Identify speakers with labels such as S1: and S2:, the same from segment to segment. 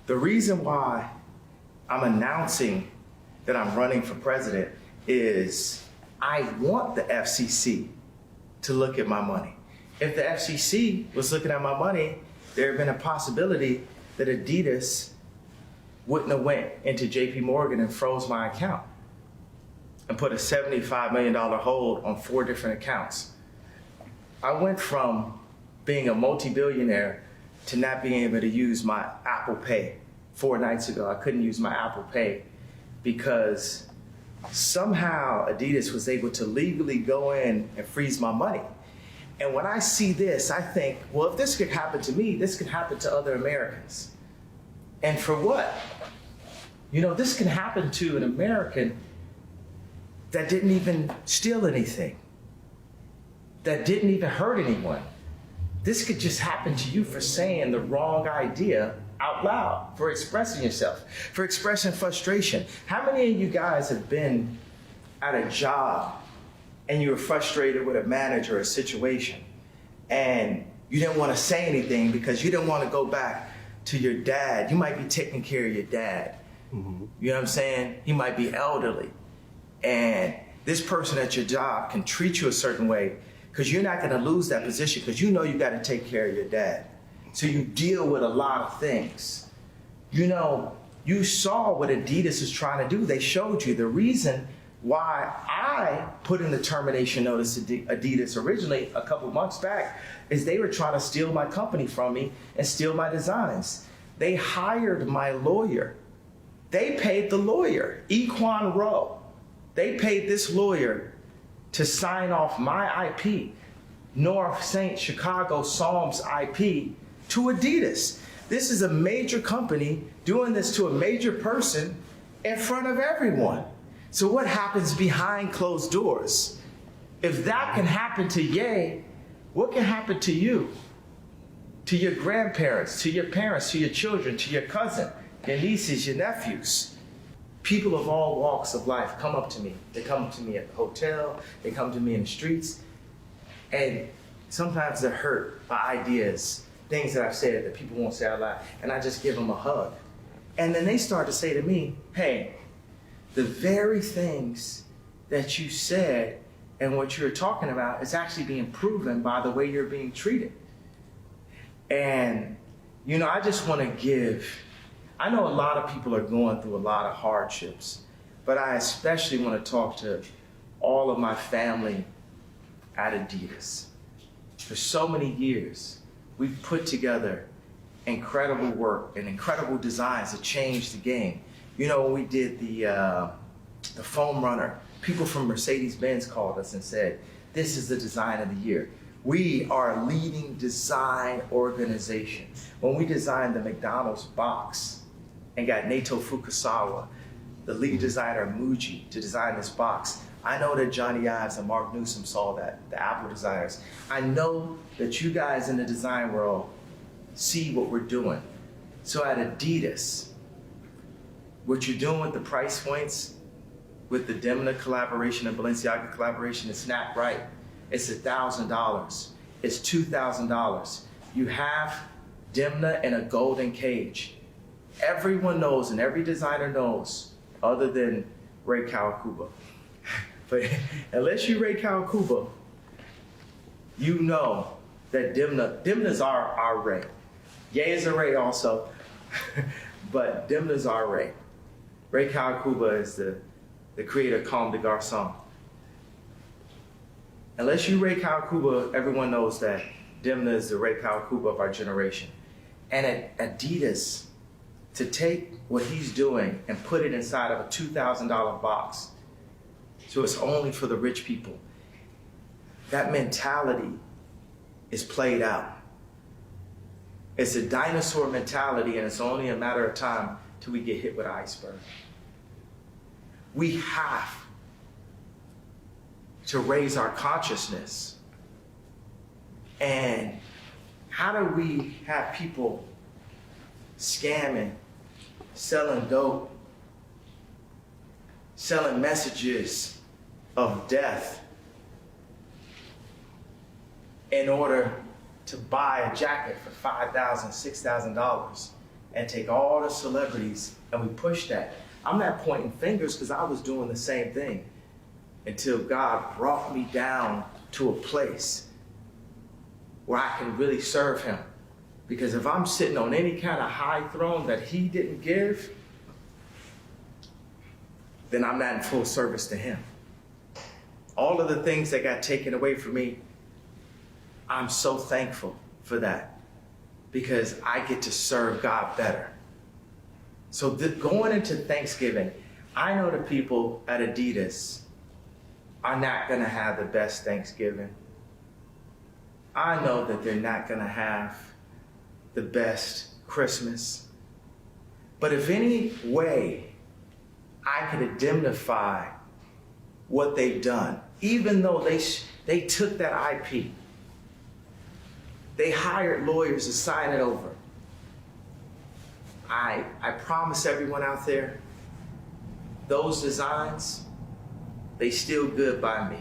S1: The reason why I'm announcing that I'm running for president is I want the FCC to look at my money. If the FCC was looking at my money, there had been a possibility that Adidas wouldn't have went into JP Morgan and froze my account and put a $75 million hold on 4 different accounts. I went from being a multi-billionaire to not being able to use my Apple Pay. 4 nights ago, I couldn't use my Apple Pay because somehow Adidas was able to legally go in and freeze my money. And when I see this, I think, well, if this could happen to me, this could happen to other Americans. And for what? You know, this can happen to an American that didn't even steal anything, that didn't even hurt anyone. This could just happen to you for saying the wrong idea out loud, for expressing yourself, for expressing frustration. How many of you guys have been at a job and you were frustrated with a manager or a situation and you didn't want to say anything because you didn't want to go back to your dad? You might be taking care of your dad. Mm-hmm. You know what I'm saying? He might be elderly. And this person at your job can treat you a certain way because you're not going to lose that position because you know you got to take care of your dad. So you deal with a lot of things. You know, you saw what Adidas is trying to do. They showed you the reason why I put in the termination notice to Adidas originally a couple months back is they were trying to steal my company from me and steal my designs. They hired my lawyer. They paid the lawyer, Equan Rowe. They paid this lawyer to sign off my IP, North St. Chicago Psalms IP, to Adidas. This is a major company doing this to a major person in front of everyone. So what happens behind closed doors? If that can happen to Ye, what can happen to you? To your grandparents, to your parents, to your children, to your cousin, your nieces, your nephews. People of all walks of life come up to me. They come up to me at the hotel, they come to me in the streets, and sometimes they're hurt by ideas, things that I've said that people won't say out loud, and I just give them a hug. And then they start to say to me, hey, the very things that you said and what you're talking about is actually being proven by the way you're being treated. And, you know, I just want to give, I know a lot of people are going through a lot of hardships, but I especially want to talk to all of my family at Adidas. For so many years, we've put together incredible work and incredible designs to change the game. You know, when we did the foam runner, people from Mercedes-Benz called us and said, this is the design of the year. We are a leading design organization. When we designed the McDonald's box and got Nato Fukasawa, the lead designer of Muji, to design this box, I know that Johnny Ives and Mark Newsom saw that, the Apple designers. I know that you guys in the design world see what we're doing. So at Adidas, what you're doing with the price points, with the Demna collaboration and Balenciaga collaboration, it's not right. It's $1,000. It's $2,000. You have Demna in a golden cage. Everyone knows, and every designer knows, other than Ray Kawakubo. But unless you Ray Kawakubo, you know that Demna's our Ray. Ye is a Ray also, but Demna's our Ray. Ray Kawakubo is the creator of Comme des Garçons. Unless you Ray Kawakubo, everyone knows that Demna is the Ray Kawakubo of our generation. And at Adidas, to take what he's doing and put it inside of a $2,000 box, so it's only for the rich people, that mentality is played out. It's a dinosaur mentality, and it's only a matter of time till we get hit with an iceberg. We have to raise our consciousness. And how do we have people scamming, selling dope, selling messages of death in order to buy a jacket for $5,000, $6,000 and take all the celebrities and we push that. I'm not pointing fingers because I was doing the same thing until God brought me down to a place where I can really serve him. Because if I'm sitting on any kind of high throne that he didn't give, then I'm not in full service to him. All of the things that got taken away from me, I'm so thankful for that because I get to serve God better. So going into Thanksgiving, I know the people at Adidas are not going to have the best Thanksgiving. I know that they're not going to have the best Christmas. But if any way I could indemnify what they've done, even though they took that IP, they hired lawyers to sign it over. I promise everyone out there, those designs, they still good by me.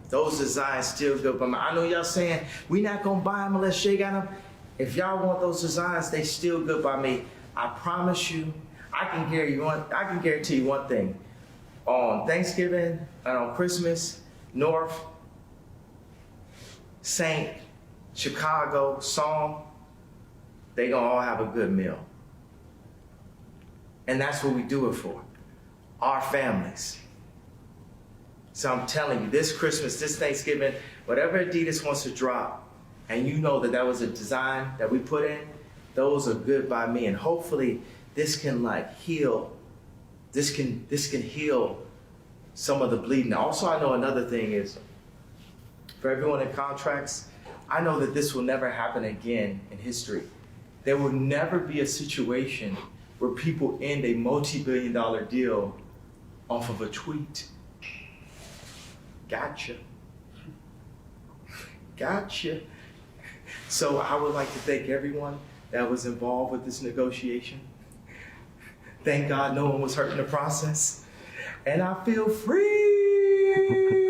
S1: Those designs still good by me. I know y'all saying, we not gonna buy them unless Shay got them. If y'all want those designs, they still good by me. I promise you, I can guarantee you one thing. On Thanksgiving and on Christmas, North, Saint, Chicago, Psalm, they gonna all have a good meal. And that's what we do it for, our families. So I'm telling you, this Christmas, this Thanksgiving, whatever Adidas wants to drop, and you know that that was a design that we put in, those are good by me. And hopefully this can heal, this can heal some of the bleeding. Also, I know another thing is, for everyone in contracts, I know that this will never happen again in history. There will never be a situation where people end a multi-billion-dollar deal off of a tweet. Gotcha. Gotcha. So I would like to thank everyone that was involved with this negotiation. Thank God no one was hurt in the process. And I feel free.